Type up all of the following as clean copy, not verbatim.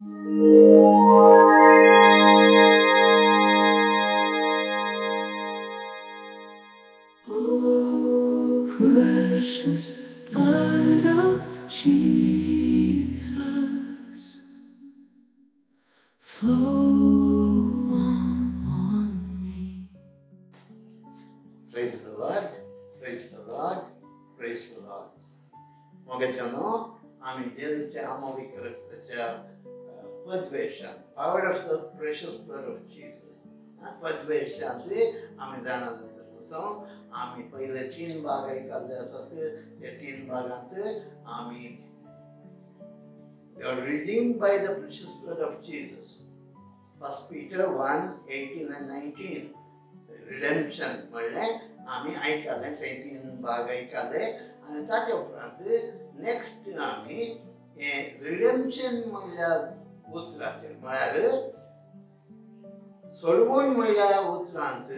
Oh, precious blood of Jesus, flow on me. Praise the Lord, praise the Lord, praise the Lord. मोगेचनो आम्ही जेजूच्या अमोलिक रक्ताच्या पदवेशान power of the precious blood of Jesus पदवेशांचे आम्ही जाणा जाता आम्ही पहिले 3 भाग ऐकले असत ते 3 भागांत आम्ही you are redeemed by the precious blood of Jesus. 1 Peter 1:18 and 19 redemption म्हणले आम्ही ऐकले ते 3 भाग ऐकले आणि त्याच्या उपरांत नेक्स्ट आम्ही रिडेम्पशन म्हणल्या उतराचेर म्हळ्यार सोडवण म्हणल्या उतरांत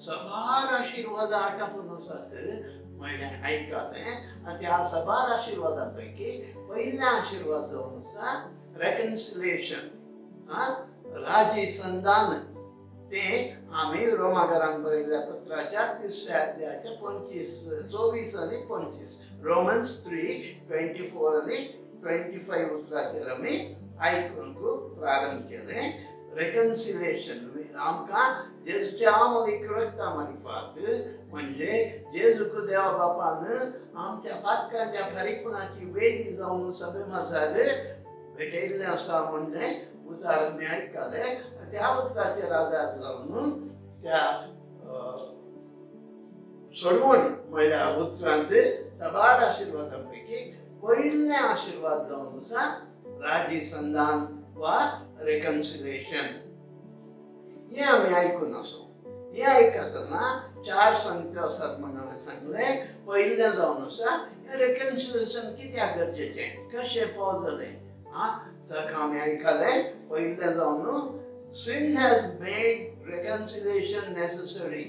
सबार आशीर्वाद आटापून आसात म्हणल्यार ऐकले आणि त्या सबार आशीर्वादांपैकी पहिल्या आशीर्वाद जावन आसा रेकन्सिलेशन राजी संधान ते आम्ही रोमाकारांक बरयल्ल्या पत्राच्या 3ऱ्या अध्यायाच्या 24 आणि 25 रोमन्स 3:24 आणि 25 उतराचेर आम्ही आयकूंक प्रारंभ केले. रेकन्सिलेशन आमकां जेजूच्या अमोलिक रक्ता मार्फत म्हणजे जेजूक देवा बापान आमच्या पातकांच्या फारीकपणाची वेदी जावन सभे मजार भेटयल्लें आसा म्हणणे उतार आमी आयकले. त्या उतराचेर आदार जावन त्या सोडवण म्हणल्यार उतरांत सबार आशीर्वादांपैकी पयले आशीर्वाद जावन आसा राजी संधान वा रेकन्सिलेशन. हे आमी आयकून आसो. हे आयकतना 4 संगती आसात म्हणून हांवें सांगलें. पयलें जावन आसा रेकन्सिलेशन कित्याक गरजेचें, कशें फावो जालें ताका आमी आयकलें. पयलें जावन sin has made reconciliation necessary.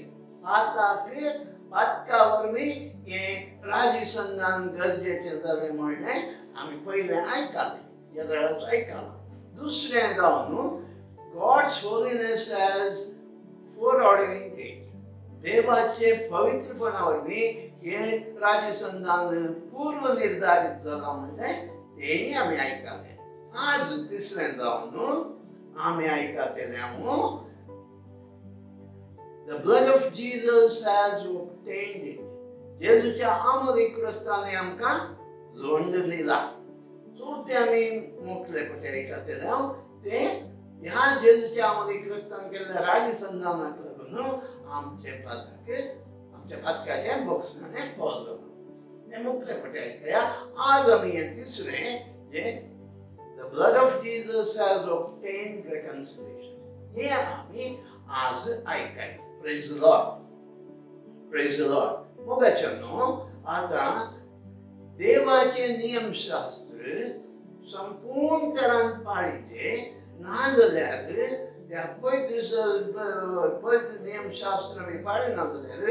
Patkai वरवीं हे राजी संधान गरजेचें जालें म्हणलें आमी पयलें आयकलें, येदोळाचो आयकलां. दुसरें जावन God's holiness has foreordained it. देवाचे पवित्रपणा वरवीं हे राजी संधान पूर्व निर्धारित जालां म्हणलें तेंय आमी आयकलें. आज तिसरें जावन आमी आयकतले the blood of Jesus has obtained it. जेजूच्या Amolik रक्ताने आमकां जोडून दिला. सो ते आमी मुखलेपटी आयकतले ते ह्या जेजूच्या अमोलिक रक्तान केल्ल्या राजी संधानाक लागून आमच्या पातकाचे बोगसणाने फावो जालें. ते मुखलेपटी आयकया. आज आमी हे तिसरें जे the blood of Jesus has obtained reconciliation. हे आमी आज आयकया. Praise the Lord. Praise the Lord. मोगाचनो आता देवाचे नियमशास्त्र संपूर्ण तरान पाळीचे ना जाल्यार त्या पवित्र नियमशास्त्र आमी पाळिना जाल्यार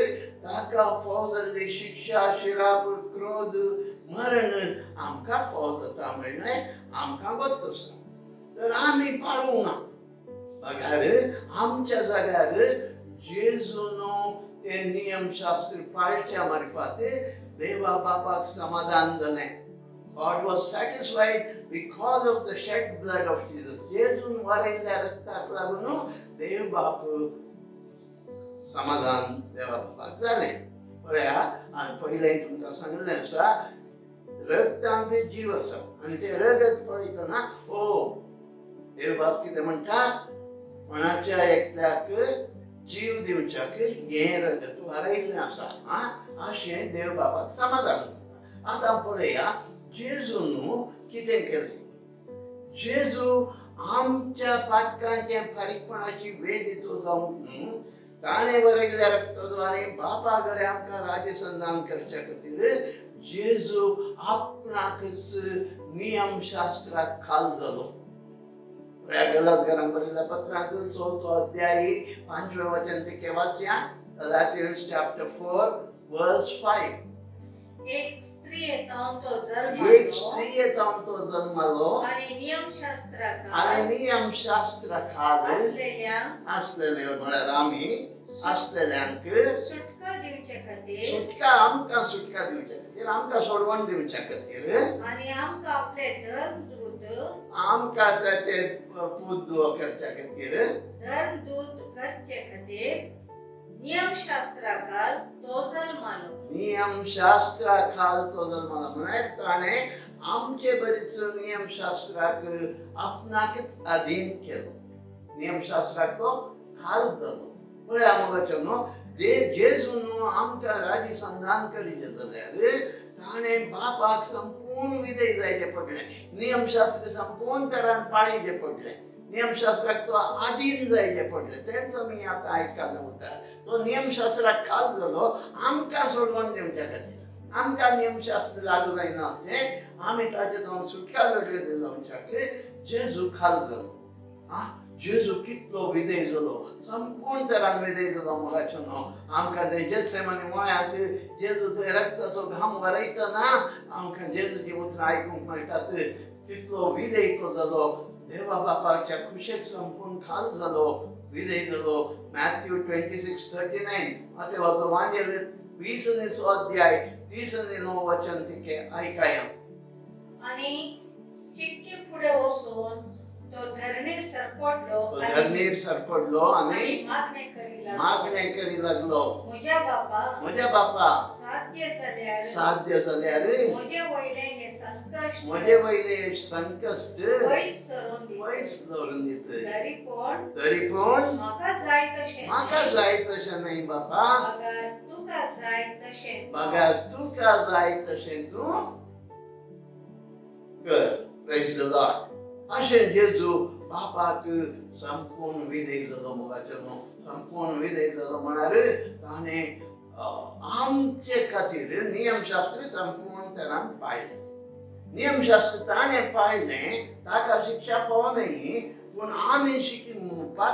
ताका फावो जाल्ली शिक्षा, शिराप, क्रोध, मरण आमकां फावो जाता म्हणलें आमकां गोत आसा. तर आमी पाळूंक ना. बघार आमच्या जाग्यार जेजून ते नियमशास्त्र पाळच्या मार्फत देवा बापाक समाधान जालें. God was satisfied because of the shed blood of Jesus. जेजून वारयल्ल्या रक्ताक लागून देव बाप समाधान देवा बापाक जालें. पळया हांवें पयलें तुमकां सांगलें आसा रगतांत जीव आसा आनी ते रगत पळयतना देव बाप कितें म्हणटा, कोणाच्या एकल्याक जीव दिवच्याक हें रगत वारयल्लें आसा अशें देव बापाक समाधान जाता. आतां पळया जेजून कितें केलें. जेजू आमच्या पातकांचे फारीकपणाची वेद जावन ताणें बरयल्ल्या रक्ताद्वारे बापा कडेन आमकां राजी संधान करचे खातीर जेजू आपणाकच नियमशास्त्राक खाल जालो. गलातियरांक बरयल्ल्या पत्रांत 4 अध्याय 5वें वचन ते वाचया. Galatians chapter 4 verse 5. एक स्त्री येतावन तो एक जल्मालो स्त्री येतावन तो जल्मालो आणि नियमशास्त्राकार आणि नियमशास्त्राखाल असलेल्यांक असलेले म्हळ्यार आमी असलेल्यांक सुटका दिवचे खातीर सुटका आमकां सुटका दिवचे खातीर आमकां सोडवण दिवचे खातीर आणि आमकां आपले धर्मदूत आमकां ताचे पूजो करचे खातीर धर्मदूत करचे खातीर नियमशास्त्राकार तो जल्मालो नियमशास्त्राखाल तो जल्मालो म्हळ्यार ताणें आमचे बरीच नियमशास्त्राक आपणाकच अधीन केलो नियमशास्त्राक तो खाल जालो पळया मुगाचो न्हू जेजू न्हू आमकां राजी संधान करीत जाल्यार ताणें बापाक संपूर्ण विधेय जायचे पडलें नियमशास्त्र संपूर्ण तरान पाळिचें पडलें नियमशास्त्राक तो आधीन जायचे पडलें तेंच आमी आतां आयकना उरता तो नियमशास्त्राक खाल जालो आमकां सोडवण दिवच्या खातीर आमकां नियमशास्त्र लागू जायना आमी ताचे जावन सुटका मेळटली जावच्याक जेजू खाल जालो जेजू कितलो विधेय जालो संपूर्ण तरान विधेय जालो मोगाचो न्हू आमकां ते जेत्सेमानी मळ्यांत जेजू थंय रक्ताचो घाम वरयतना आमकां जेजूची उतरां आयकूंक मेळटात कितलो विधेय तो जालो देवा बापाच्या कुशेक संपूर्ण खाल जालो विधेय जालो मॅथ्यू 26:39 मातेवाचो वांगेल 20 अध्याय 30 वचन तिके आयकाया आणि चिक्की पुढे वचून तो धरणीर सरपडलो आणि मागणे करी लागलो म्हज्या बापा साध्य जाल्यार म्हजे वयले संकश्ट वयस दवरून दित तरी पूण म्हाका जाय तशें न्हय बापा बघा तुका जाय तशें तूं कर प्रेज द लॉर्ड अशें जेजू बापाक संपूर्ण विधेय जालो मोगाचो न्हू संपूर्ण विधेय जालो म्हळ्यार ताणें आमचे खातीर नियमशास्त्र संपूर्ण तरान पाळलें नियमशास्त्र ताणें पाळलें ताका शिक्षा फोवनय पूण आमी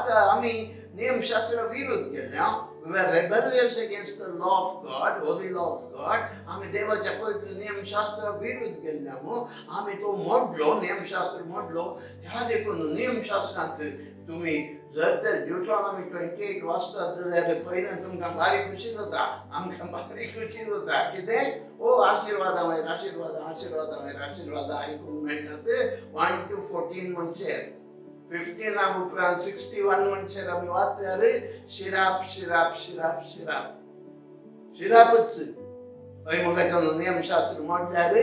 आमी नियमशास्त्र विरुद्ध केल्या We were rebellious against the law of God, holy law of God. आम्ही देवाच्या पवित्र नियमशास्त्रा विरुद्ध गेल्ल्यामो आम्ही तो मोडलो नियमशास्त्र मोडलो त्या देखून नियमशास्त्रांत तुम्ही जर तर ड्यूट्रॉनॉमी 28 वाचतात जाल्यार पयलें तुमकां बारीक खुशी जाता आमकां बारीक खुशी जाता कितें ओ आशिर्वादा वयर आशिर्वाद आशिर्वादा वयर आशिर्वाद आयकूंक मेळटात 1 to 14 म्हणचेर 15 उपरांत 61 म्हणचेर आमी वाचल्यार शिराप शिराप शिराप शिराप शिरापच हय मोगाचो नियमशास्त्र मोडल्यार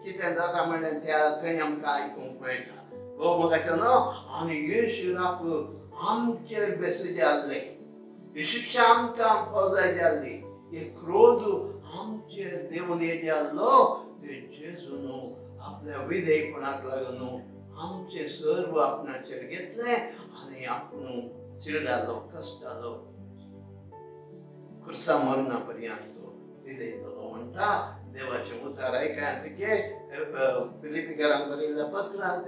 कितें जाता म्हणलें त्या थंय आमकां आयकूंक मेळटा हो मोगाचो न्हू आनी हे शिराप आमचेर बेस जाल्ले ही शिक्षा आमकां फौजाय जाल्ली हे क्रोध आमचेर देवून जाल्लो ते जेजू न्हू आपल्या विधेयपणाक लागून आमचे सर्व आपणाचेर घेतले आनी आपूण चिरडालो कश्टालो खुर्सा मरणा पर्यंत विधेय जालो म्हणटा देवाचे उतार आयकाय फिलिपिकारांक बरयल्ल्या पत्रांत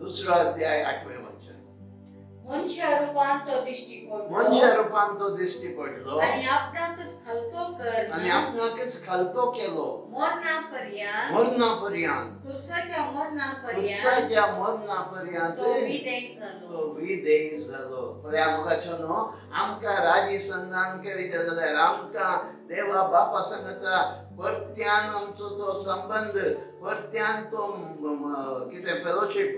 2 अध्याय 8वें वचन मनुष्य रूपान तो दिश्टी पडलो आनी आपणाकच खालतो केलो मरणा पर्यंत खुर्साच्या मरणा पर्यंत तो विधेय जालो पळया मोगाचो न्हू आमकां राजी संधान करीत जाल्यार आमकां देवा बापा संगता परत्यान आमचो तो संबंध परत्यान तो कितें फेलोशीप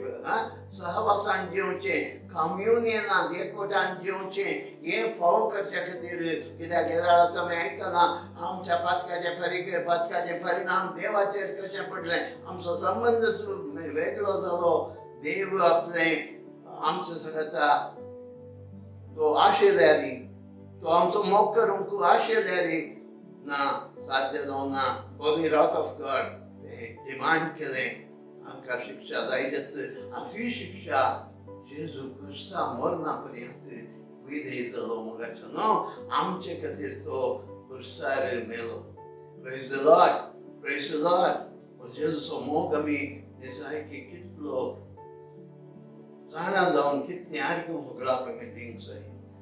सहवासान जेवचें कम्युनियनांत एकवटान जेवचें हें फावो करचे खातीर कित्याक येराळाचो आमी आयकलां आमच्या पातकाचे परिणाम देवाचेर कशें पडलें आमचो संबंदच वेगळो जालो देव आपलें आमचे संगता तो आशिल्ल्यारी तो आमचो मोग करूंक आशिल्ल्यारी ना साध्य जावना होली रात ऑफ गॉड डिमांड केलें आमकां शिक्षा जायच आनी ती शिक्षा जेजू क्रिस्ता मरणा पर्यंत विधेय जालो मोगाचो न्हू आमचे खातीर तो क्रुसार मेलो प्रेज द लॉर्ड जेजूचो मोग आमी निजायकी कितलो जाणा जावन कितली आर्ग्यो मोगळाक आमी दिवंक जाय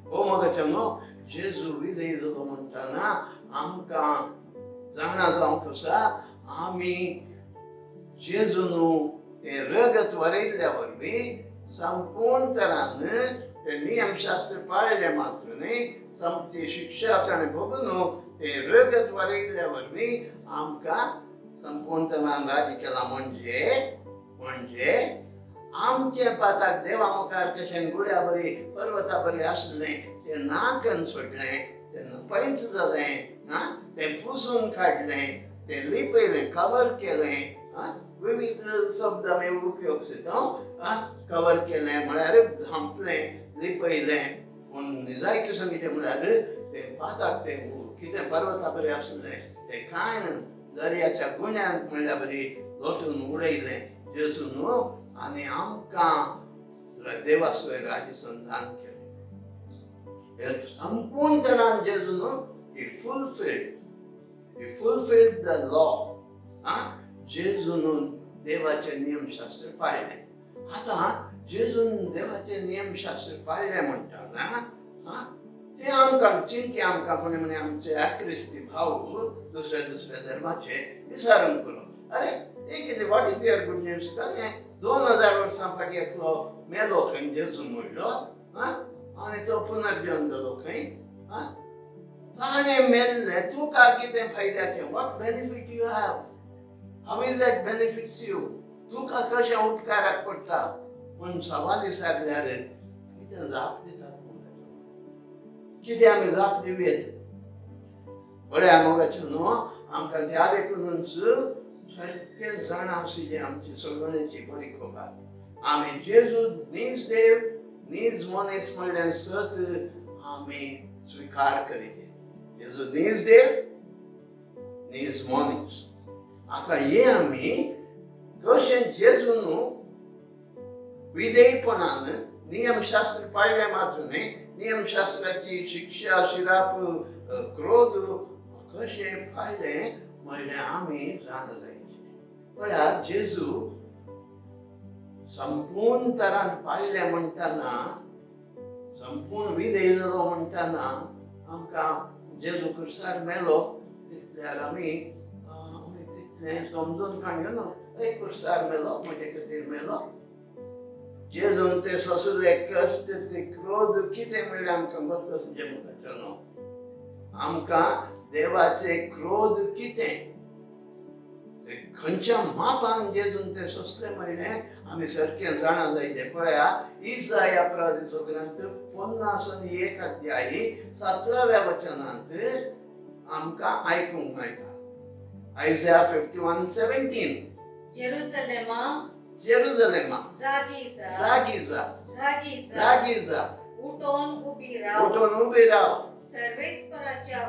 हो मोगाचो न्हू जेजू विधेय जालो म्हणटाना आमकां जाणा जावंक आसा आमी जेजून ते रगत वरयल्ल्या वरवीं संपूर्ण तरान ते नियमशास्त्र पाळले मात्र न्ही ते शिक्षा ताणें भोगून ते रगत वरयल्ल्या वरवीं आमकां संपूर्ण तरान राज्य केला म्हणजे आमचे पाताक देवा मुखार कशें गुड्या बरी पर्वता बरी आसलें ते नाकन सोडलें ते पैंच जालें ते पुसून काडलें ते लिपयलें कवर केलें विविध शब्द आमी उपयोग करता कवर केलें म्हळ्यार धांपलें लिपयलें पूण निजायकी सांगितलें म्हळ्यार ते पाताक ते कितें पर्वता बरें आसलें ते कांय दर्याच्या गुण्यांत म्हणल्या बरी लोटून उडयलें जेजून आनी आमकां देवासोय राज्य संधान केलें संपूर्ण तरान जेजून he fulfilled the law जेजून देवाचे नियमशास्त्र पाळले आतां जेजून देवाचे नियमशास्त्र पाळले म्हणटाना ते आमकां चिंती आमकां कोणी म्हणे आमचे अक्रिस्ती भाव दुसऱ्या धर्माचे विचारून करून अरे हे कितें what is your good news काय 2000 वर्सां फाटीं एकलो मेलो खंय जेजू म्हणलो आनी तो पुनर्जीवन जालो खंय ताणें मेल्लें तुका कितें फायद्याचें what benefit you have how is that benefits you तुका कशें उपकाराक पडटा म्हूण सवाल विचारल्यार कितें जाप दितात कितें आमी जाप दिवयेत बऱ्या मोगाचें न्हू आमकां त्या देखूनच सारकें जाणा आशिल्ली आमची सगळ्यांची बरी खबर आमी जेजू नीज देव नीज मनीस म्हणल्यार सत आमी स्विकार करिले जेजू नीज देव नीज मनीस आतां हे आमी कशें जेजून विधेयपणान नियमशास्त्र पाळले मात्र न्ही नियमशास्त्राची शिक्षा शिराप क्रोध कशें पाळलें म्हणल्यार आमी जाण जायची पळयात जेजू संपूर्ण तरान पाळलें म्हणटाना संपूर्ण विधेय जालो म्हणटाना आमकां जेजू कुर्सार मेलो तितल्यार आमी तितलें समजून काडयो न्हू एक कुर्सार मेलो म्हजे खातीर मेलो जेजून ते सोंसले कश्ट ते क्रोध कितें म्हणल्यार आमकां बरोच जमताचो न्हू आमकां देवाचे क्रोध कितें ते खंयच्या मापान जेजून ते सोंसले म्हणलें आमी सारकें जाणा जायचें पळया इसाया प्रवादीचो ग्रंथ 51 अध्याय 17व्या वचनांत आमकां आयकूंक मेळटा आयझाया 51:17 जेरुसलेमा जागी जा उठून उभी राव सर्वेश्वराच्या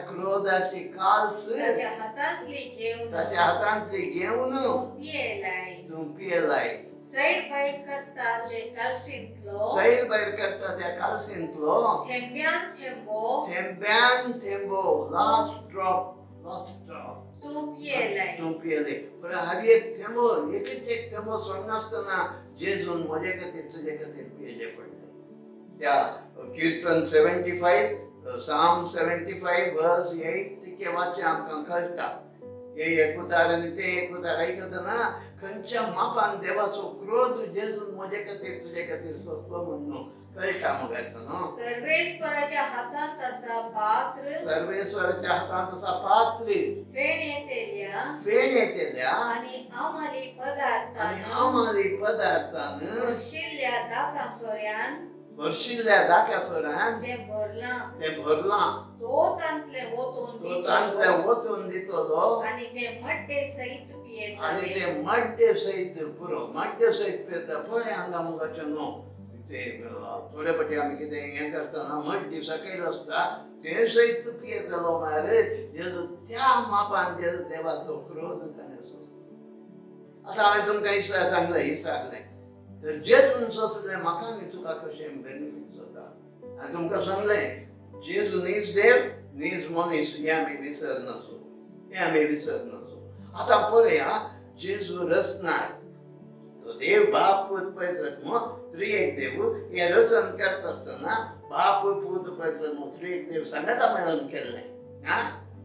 क्रोधाची काल्स त्याच्या हातांतली घेऊन तूं पियेलाय सैर भायर करता त्या काल्सींतलो थेंब्यान थेंबो लास्ट ड्रॉप तूं पियेले पण हर एक थेंबो सोडनासतना जेजून म्हजे खातीर तुजे खातीर पियेचें पडलें त्या कीर्तन 75 साम 75 वर्स 8 तिके वाचे आमकां कळटा हे एक उतार आनी ते एक उतार आयकतना खंयच्या मापान देवाचो क्रोध जेजून म्हजे खातीर तुजे खातीर सोंसलो म्हणून कळटा मुगाचो न्हू सर्वेश्वराच्या हातांत आसा पात्र फेण येतेल्या आनी आमाली पदार्थान भरशिल्ल्या दाख्यासोऱ्यान ते भरलां तो तांतले ओतून दितलो आनी ते मड्डे सयत पुरो मड्डे सयत पिता पळय हांगा मुगाचें न्हू ते थोडे फाटी आमी कितें हें करतना मड्डी सकयल आसता ते सयत पियेतलो म्हळ्यार जेजू त्या मापान जेजू देवाचो क्रोध ताणें सोंसलो आतां हांवें तुमकां सांगलें विचारलें तर जेजून सोंसलें म्हाका आनी तुका कशें बेनिफीट जाता हांवें तुमकां सांगलें जेजू नीज देव नीज मनीस हें आमी विसरनाचो आतां पळया जेजू रचनार देव बाप पूत पवित्रात्मा त्रिएक देव हे रचन करता आसतना बाप पूत पवित्रात्मा त्रिएक देव सांगता मेळून केल्लें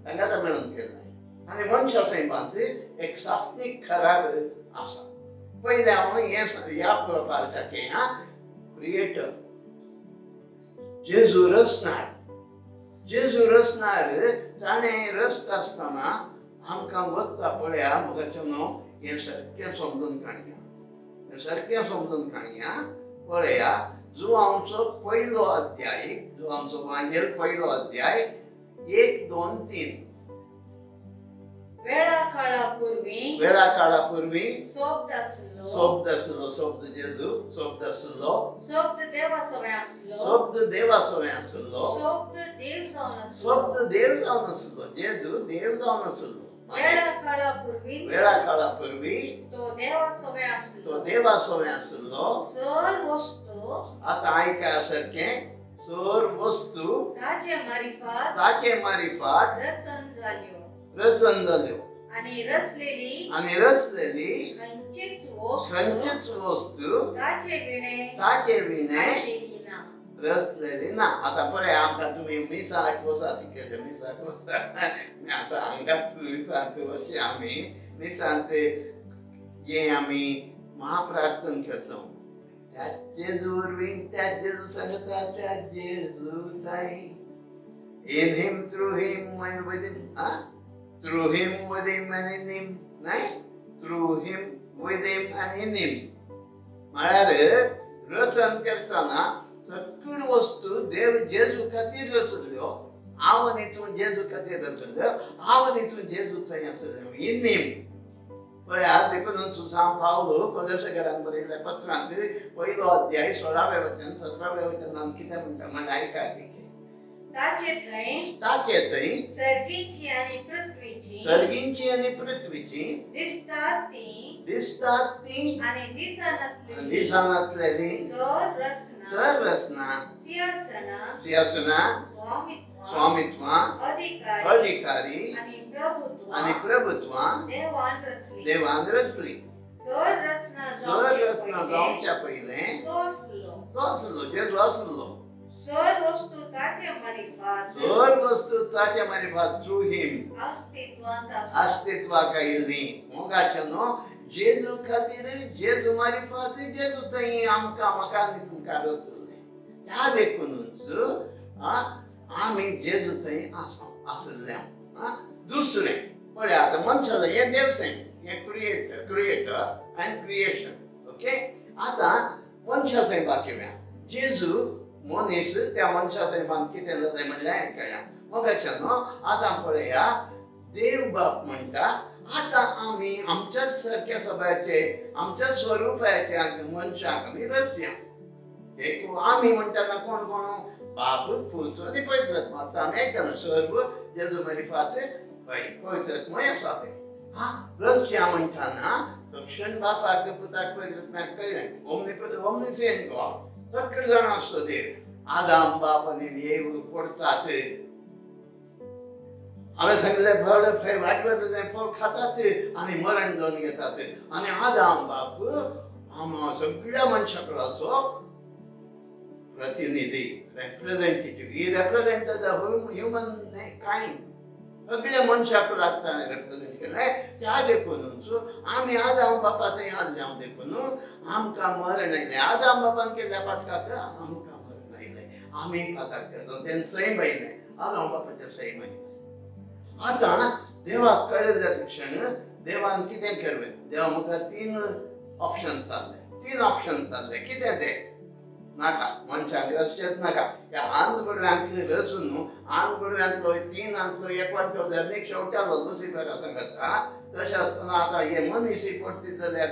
तांकां मेळून केल्लें आनी मनशा सैमांत एक शासनीक करार आसा. पयलें हांव ह्या प्रकारचे क्रिएटर जेजू रचणार. जेजू रचणार ताणें रचता आसतना आमकां वता पळया मुखाच्या न्हू हें सारकें समजून काडया. हें सारकें समजून काडया. पळया जो आमचो पयलो अध्याय, जो आमचो वांजेल पयलो अध्याय 1, 2, 3. वेळा काळापूर्वी सोबत आसलो. सोबत जेजू सोबत आसलो. सोबत देवासोबे आसलो. सोबत देवासोबे आसलो. सोबत देव जावन आसलो. सोबत देव जावन आसलो. जेजू देव जावन आसलो. वेळा काळापूर्वी तो देवासोबे आसलो. सर वस्तू आतां आयका सारकें. सर वस्तू ताचे मारिफात रचन जाल्यो. आनी रचलेली खंयचीच वस्तू ताचे विणे रचलेली ना. आतां पळय आमकां तुमी मिसाक वसात केले. मिसाक वसात आतां हांगाच मिसांत अशें आमी मिसांत हें आमी महाप्रार्थना करता. त्या जेजू वरवीं त्या जेजू सांगता त्या जेजू ताई in him through him and with him through him with him and in him नाही through him with him and in him म्हळ्यार रचन करतना सगळ्यो वस्तू देव जेजू खातीर रचल्यो. हांव आनी तूं जेजू खातीर रचल्यो. हांव आनी तूं जेजू थंय आसल्यो in him. पळयात देखून सांग पावलो कोलोसेकरांक बरयल्ल्या पत्रांत पयलो अध्याय 16वें वचन 17वें वचनांत कितें म्हणटा म्हण आयकात. ताचे थंय सर्गींची आनी पृथ्वीची दिसतात ती आनी दिसानातलेली सर रचना सिंहासना स्वामित्वा अधिकारी आनी प्रभुत्वा देवान रचली. सर रचना जावच्या पयलें तो आसलो. जेजू आसलो. सर वस्तू ताचे मारिफात थ्रू हिम अस्तित्वाक आयिल्ली. मोगाचें न्हू जेजू खातीर जेजू मारिफात जेजू थंय आमकां म्हाका आनी तुमकां रचल्लें. त्या देखूनच आमी जेजू थंय आसल्ल्या. दुसरें पळय आतां मनशाचें हें देवसें हें क्रिएटर आनी क्रिएशन. ओके. आतां मनशा सैमाक येवया. जेजू मनीस त्या मनशा सैमांत कितें जालें म्हणल्यार आयकया. मोगाचें न्हू आतां पळया देव बाप म्हणटा आतां आमी आमच्याच सारक्या सभाचे आमच्या स्वरुपाचे मनशाक आमी रचया. एक आमी म्हणटाना कोण बाप पुत्र आनी पवित्र आत्मा. आतां आमी आयकना सर्व जेजू मारिफात पवित्र आत्मा आसा ते. रचया म्हणटाना दक्षिण बापाक पुताक पवित्र आत्म्याक कळ्ळें. ओमनिसेंट गॉड सगळे जाण आसतो देव. आदाम बाप आनी येव पडटात. हांवें सांगलें फळ थंय वाटवें फळ खातात आनी मरण जावन घेतात. आनी आदाम बाप सगळ्या मनशाकुळाचो प्रतिनिधी representative. He represented the human kind. सगळ्या मनशाकुळाक ताणें रिप्रेझेंट केलें. त्या देखूनच आमी आदाम बापा थंय आसल्या देखून आमकां मरण आयलें. आदाम बापान केल्ल्या पातकाक आमकां मरण आयलें. आमी पातक करता तें सैम आयलें. आदाम बापाचें सैम आयलें. आतां देवाक कळयल्या क्षण देवान कितें केलें? देवा मुखार 3 ऑप्शन्स जाल्ले. कितें तें? नाका मनशांक रचचेच नाका. ह्या आंधगोडव्यांक रचून न्हू आंधगोडव्यांतलो 3 आंतलो एकवांटो जर शेवटालो लुसिफरा सांगता तशें आसतना आतां हे मनीस पडटीत जाल्यार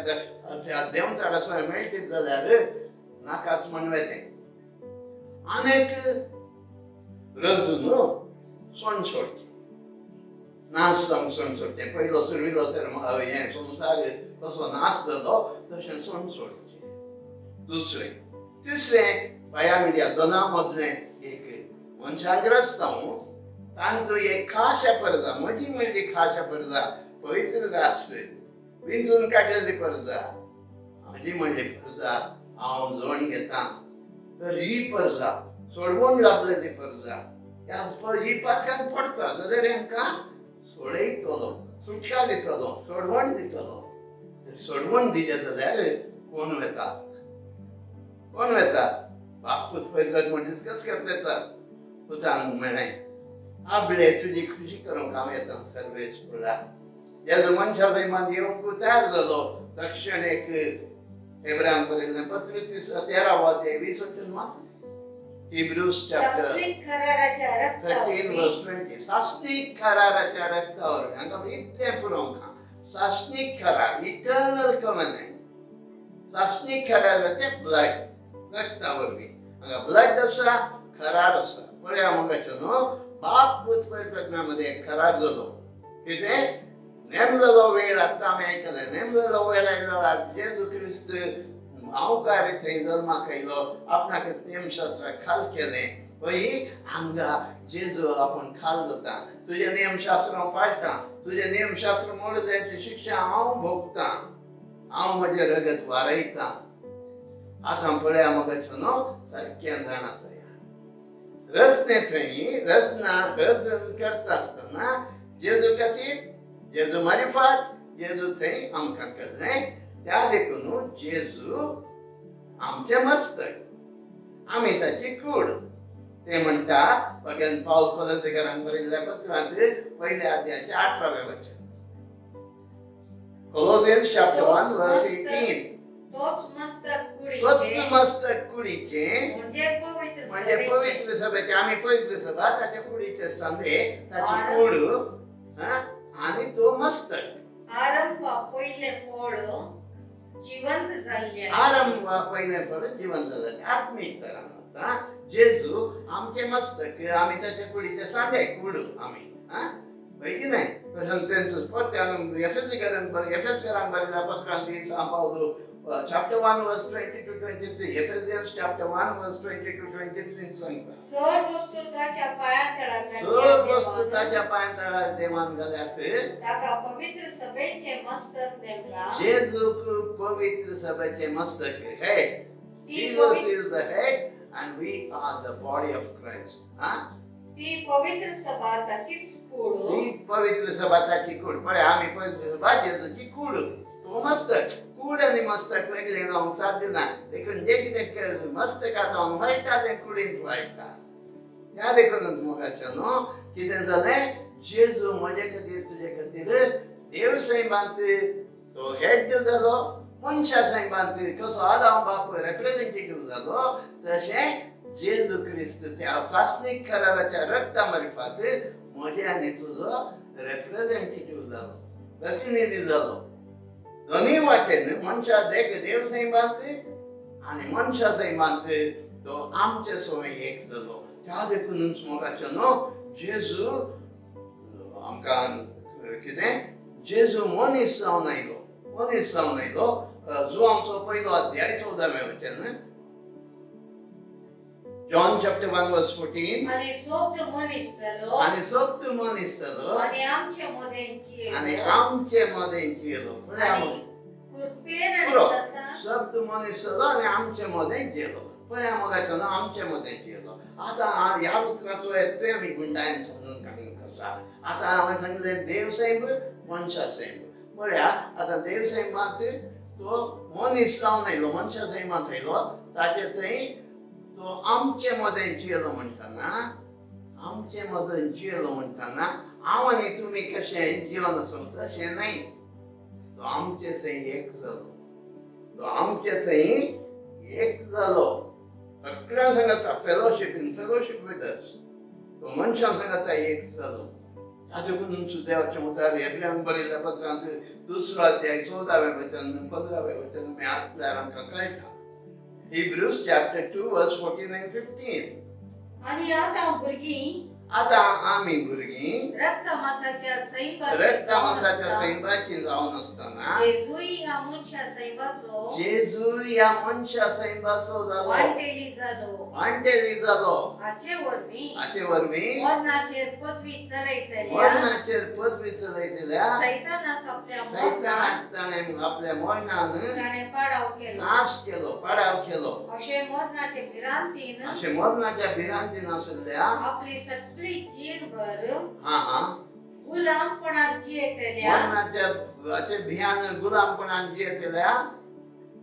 देंवचार आसा मेळटीत जाल्यार नाकाच म्हणवें तें. आनीक रचून सोण सोडचें. नाश जावंक सोण सोडचें. पयलो सुरविलो हें संवसार कसो नाश जालो तशें सोण सोडचें. दुसरें. तिसरें बाया मिडिया दोना मदलें एक मनशाक रचता तांचो एक खाशा परजा म्हजी म्हणली खाशा परजा पवित्र राष्ट्र विंचून काडलेली परजा म्हजी म्हणली परजा हांव जोण घेता. तर ही परजा सोडवून लाभलेली परजा ही पातकान पडटा जाल्यार हांकां सोडयतलो, सुटका दितलो, सोडवण दितलो. सोडवण दिले जाल्यार कोण वेतात? कोण वेतात? बापूच पयतात म्हण डिस्कस करता येतात. पुतांक मेळ्ळें आपले तुजी खुशी करूंक हांव येता सर्वेस पुरा. जेजू मनशा सैमात येवंक तयार जालो. तक्षण एक एब्राहिम बरयल्लें पत्र 13 अध्याय 20 वचन वाच. Hebrews chapter 13 verse 20. सासनिक कराराच्या रक्तावर हांकां इतलें पुरोवंक हा. सासनिक करार, इटर्नल कव्हनंट. सासनिक कराराचे ब्लड, रक्तावरवी. हांगा ब्लड आसा, करार आसा. पळया मगाचो न्हू, बाप पूत पवित्रात्म्यामध्ये एक करार जालो. कितें? नेमलेलो वेळ आतां आमी आयकलें. नेमलेलो वेळ आयलो जेजू क्रिस्त हांव कार्य थंय जल्माक आयलो, आपणाक नेमशास्त्राक खाल केलें. पळय हांगा जेजू आपूण खाल जाता. तुजें नेमशास्त्र हांव पाळटां. तुजें नेमशास्त्र मोडल्याची शिक्षा हांव भोगतां. हांव म्हजें रगत वारयतां. आतां पळया मगाचो न्हू, सारकें जाणा जाया. रचने थंय रचन करता आसतना जेजू खातीर, जेजू मारिफात, जेजू थंय आमकां केल्लें. त्या देखून जेजू आमचें मस्तक, आमी ताची कूड. ते म्हणटा भगवान पाऊल कोलोसेकारांक बरयल्ल्या पत्रांत 1 अध्यायाचें 18वें वचन. Colossians chapter 1 verse 18. तोच मस्तक कुडीचे म्हणजे पवित्र सभेचे. आमी पवित्र सभा, ताचे कुडीचे सांदे, ताची कूड आनी तो मस्तक. आरंभ पयले फळ जिवंत जाल्ले. आरंभ पयले फळ जिवंत जाल्ले. आत्मीक तरान जेजू आमचे मस्तक, आमी ताचे कुडीचे सांदे, कूड आमी. पळय की नाही? तशें तेंचो परत एफेसकारांक बरयल्ल्या पत्रांत सांग पावलो chapter 1 verse 20 to 23. Ephesians chapter 1 verse 20 to 23 सांगता. सर्व वस्तू ताच्या पायांतळा देवान घाल्यात. ताका पवित्र सभेचे मस्तक नेमला. जेजूक पवित्र सभेचे मस्तक, head. Jesus is the head and we are the body of Christ. ती पवित्र सभा ताचीच कूड. ती पवित्र सभा ताची कूड. पळय आमी पवित्र सभा जेजूची कूड. तो मस्तक. कूड आनी मस्तक वेगळें जावंक साध्य ना. देखून जे कितें मस्तकांत हांव वायटा तें कुडींत वायटा. त्या देखून मोगाचें न्हू कितें जालें? जेजू म्हजे खातीर, तुजे खातीर देव सैमांत तो हेड जालो. मनशा सैमांत कसो आदाम बाप रिप्रेझेंटेटिव्ह जालो, तशें जेजू क्रिस्त त्या सासनिक कराराच्या रक्ता मार्फत म्हजे आनी तुजो रिप्रेझेंटेटिव्ह जालो, प्रतिनिधी जालो. दोनूय वाटेन मनशा देव सैमांत आनी मनशा सैमांत तो आमचे सोय एक जालो. त्या देखून मोगाचो न्हू जेजू आमकां कितें? जेजू मनीस जावन आयलो. मनीस जावन आयलो. जुआंचो 1 अध्याय 14वें वचन. John chapter 1 verse 14. आणि सोप्त मनीस जालो. आणि आमचे मदेंची येलो. कृपेन आणि सत्ता. सोप्त मनीस जालो आणि आमचे मदेंची येलो. पळया मोगाचो न्हू आमचे मदेंची येलो. आतां ह्या उतराचो अर्थ आमी गुंडायन समजून काडूंक आसा. आतां हांवें सांगलें देव सैम, मनशा सैम. पळया आतां देव सैमांत तो मनीस जावन आयलो, मनशा सैमांत आयलो. ताचे थंय तो आमचे मदें जियेलो म्हणटाना, आमचे मदें जियेलो म्हणटाना हांव आनी तुमी कशें जिवन आसूं तशें न्हय. तो आमचे थंय एक जालो. तो आमचे थंय एक जालो. सगळ्यां सांगता फेलोशीप विथ अस. तो मनशां सांगता एक जालो. तातूंत देवाच्या मुखार एब्राहिम बरयल्ल्या पत्रांत 2 अध्याय 14वें वचन 15वें वचन आमी आसल्यार आमकां कळटा. Hebrews chapter 2 verse 14 and 15. आणि आतां भुरगीं, आतां आमी भुरगीं रक्तमासाच्या सैमाची जावन आसतना जेजूय ह्या मनशा सैमाचो जालो. वांटेली जालो. हाचे वरवीं मरणाचेर पदवी चलयतल्या सैतानाक आपल्या मरणान ताणें पाडाव नाश केलो, पाडाव केलो. अशे मरणाचे भिरांतीन अशे मरणाच्या भिरांतीन आसल्या आपली सगळी जीणभर हा गुलामपणात जियेतल्या मरणाच्या भियान गुलामपणान जियेतल्या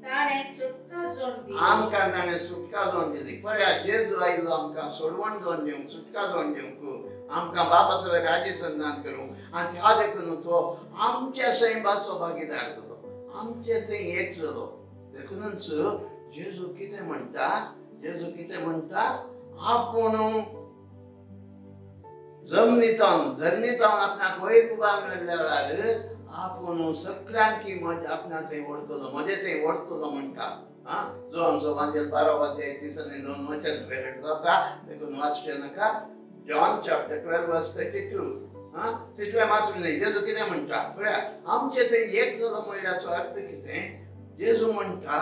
ताणे सुटका जोड दिली. आमकां ताणें सुटका जोड दिली. पळया जेजू आयलो आमकां सोडवण जोड दिवंक, सुटका जोड दिवंक, आमकां बापा सगळे राजी संधान करूंक. आनी त्या देखून तो आमच्या सैमाचो भागीदार जालो, आमचे थंय एक जालो. देखूनच जेजू कितें म्हणटा, जेजू कितें म्हणटा, आपूण जमनीतावन धरणीतावन आपणाक वयर उबार मेळ्ळ्या वेळार आपूण सगळ्यांकी आपणा थंय व्हरतलो, म्हजे थंय व्हरतलो म्हणटा. जो आमचो वांजेल 12 अध्याय 30 आनी 2 वचन भेट जाता, देखून वाचचे नाका. जॉन चॅप्टर 12 वर्स 32 तितले मात्र न्ही. जेजू कितें म्हणटा पळया, आमचे थंय एक जालो म्हणल्याचो अर्थ कितें. जेजू म्हणटा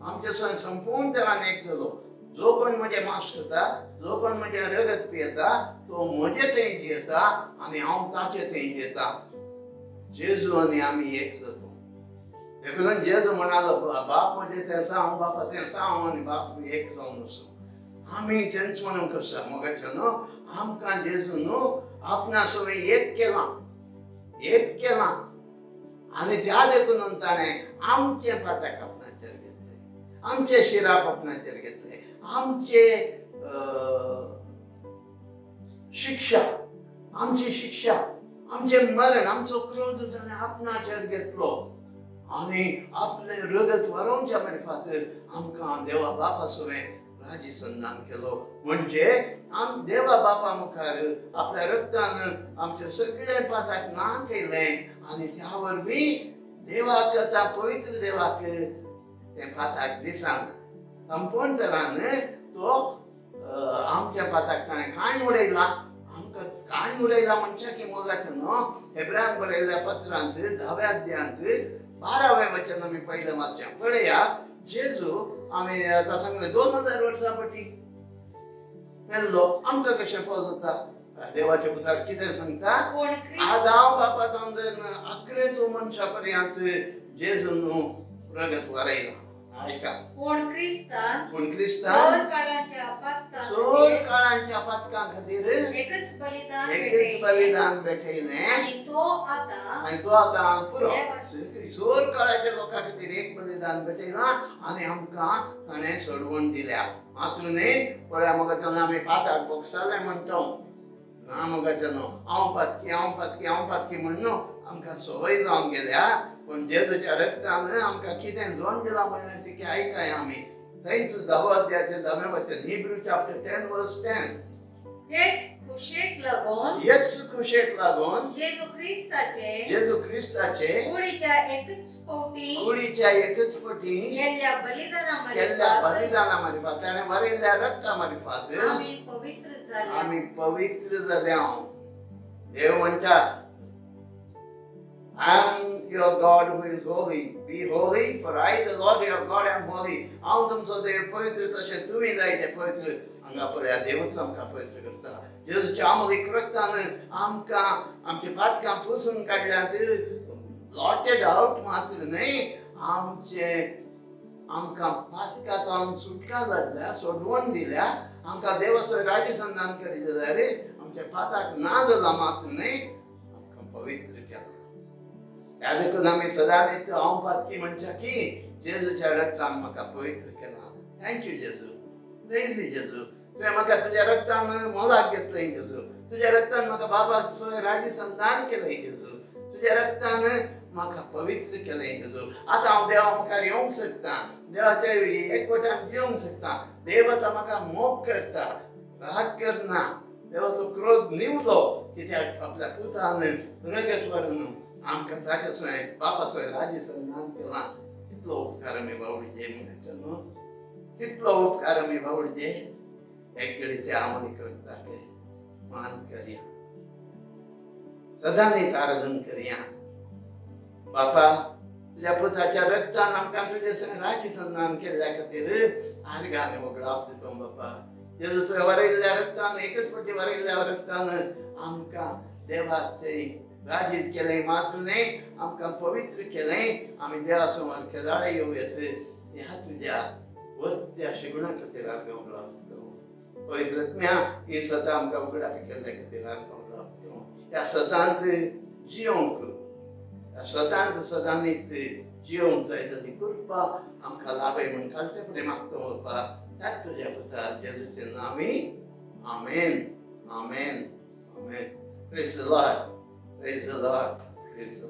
आमचे संपूर्ण तरान एक जालो. जो कोण म्हजे मांस खाता, जो कोण म्हजे रगत पियेता, तो म्हजे थंय जियेता आनी हांव ताचे थंय जियेता. जेजू आनी आमी एक जातो. देखून जेजू म्हणालो, बाप म्हजे थंय आसा, हांव बापा थंय आसा, हांव आनी बाप एक जावन आसा. आमी तेंच म्हणूंक आसा. मोगाच्या न्हू, आमकां जेजू न्हू आपणा सगळे एक केलां, एक केलां. आनी त्या देखून ताणें आमचे पाताक आपणाचेर घेतले, आमचे शिराप आपणाचेर घेतले, आमचे शिक्षा, आमची शिक्षा, आमचे मरण, आमचो क्रोध ताणें आपणाचेर घेतलो. आनी आपले रगत व्हरोवच्या मार्फत आमकां देवा बापा सगळे राजी संधान केलो. म्हणजे आम देवा बापा मुखार आपल्या रक्तान आमचे सगळे पाताक ना केलें. आनी त्या वरवीं देवाक, आतां पवित्र देवाक ते पाताक दिसान संपूर्ण तरान तो आमच्या पाताक ताणें कांय उडयला. आमकां कांय उडयला म्हणच्या की मोगाचें न्हू. हेब्रांक बरयल्ल्या पत्रांत 10व्या अध्यायांत 12वें वचन आमी पयलें वाचचें. पळया, जेजू आमी आतां सांगलें 2000 वर्सां फाटीं मेल्लो. आमकां कशें फाव जाता? देवाचे पुताक कितें सांगता, आदाम बापाच्यान जर 11 मनशा पर्यंत जेजून रगत वरयला. आयका, पूण क्रिस्तान सर काळांच्या पातकां खातीर एकच बलिदान भेटयलें. आनी तो आतां पुरो सर काळाच्या लोकां खातीर एक बलिदान भेटयला. आनी आमकां ताणें सोडवण दिल्या. मात्र न्ही, पळया मोगाच्यान आमी पाताक बोगसाले म्हणटा ना. मोगाच्यान हांव पातकी म्हण न्हू, आमकां संवय जावन गेल्या. पूण जेजूच्या रक्तान आमकां कितें जोड दिलां म्हणलें ती आयकाय आमी. थंयच 10व्या अध्यायाचें 10वें वचन, हिब्रू चॅप्टर 10 वर्स 10. हेच खुशेक लागून जेजू क्रिस्ताचे कुडीच्या एकच पटी केल्ल्या बलिदाना मार्फत ताणें वरयल्ल्या रक्ता मार्फत आमी पवित्र जाल्या. देव म्हणटा, I am your God who is holy. Be holy, for I, the Lord your God, am holy. हांव तुमचो देव पवित्र तशें तुमी जाय ते पवित्र. हांगा पळया, देवूच आमकां पवित्र करता. जेजूच्या अमोलीक रक्तान आमकां आमची पातकां पुसून काडल्यात. लॉटेड आउट मात्र न्ही, आमकां पातकांतल्यान सुटका जाल्ल्या, सोडवण दिल्या. आमकां देवाचो राजी संधान करीत जाल्यार आमच्या पाताक ना जाला मात्र न्ही, आमकां पवित्र केला. त्या देखून आमी सदां नित्य हांव पातकी म्हणच्या की जेजूच्या रक्तान म्हाका पवित्र केला. थँक्यू जेजू, प्रेज जेजू. तुवें म्हाका तुज्या रक्तान मोलाक घेतलें जेजू. तुज्या रक्तान म्हाका बाबाक सगळें राजी संधान केलें जेजू. तुज्या रक्तान म्हाका पवित्र केलें जेजू. आतां हांव देवा मुखार येवंक शकता, देवाच्या एकवटान जिवंक शकता. देव आतां म्हाका मोग करता, राग करना. देवाचो क्रोध निवलो, कित्याक आपल्या पुतान रगत व्हरून आमकां ताचे सगळे बापा सगळे राजी संधान केलां. कितलो उपकार आमी बावडीचे म्हणटा न्हू, कितलो उपकार आमी बावडीचे. एक घडीचे आमोलीक रक्ताक मान करया, सदां नीत आराधन करया. बापा, तुज्या पुताच्या रक्तान आमकां तुजे संग राजी संधान केल्ल्या खातीर आर्गां वगडाप दितो बापा. जेजू तुवें वरयल्ल्या रक्तान, एकच फावटी वरयल्ल्या रक्तान आमकां देवाचें राजीत केलें मात्र न्ही, आमकां पवित्र केलें. आमी देवा समोर केदाळे येवं येत. ह्या तुझ्या वरत्या शिगुणा खातीर आर्गांव लागतो. पवित्रात्म्या ही सदां आमकां उगडा केल्ल्या खातीर आर्गांव लागतो. ह्या सदांत जियोंक, ह्या सदांत सदांनीत जियोंक जाय जाली कृपा आमकां लाभय म्हूण कालते फुडें मागतो बाबा. त्याच तुझ्या पुता जेजूचे नांवी. आमेन, आमेन, आमेन. Praise the Lord. Praise the Lord. Praise the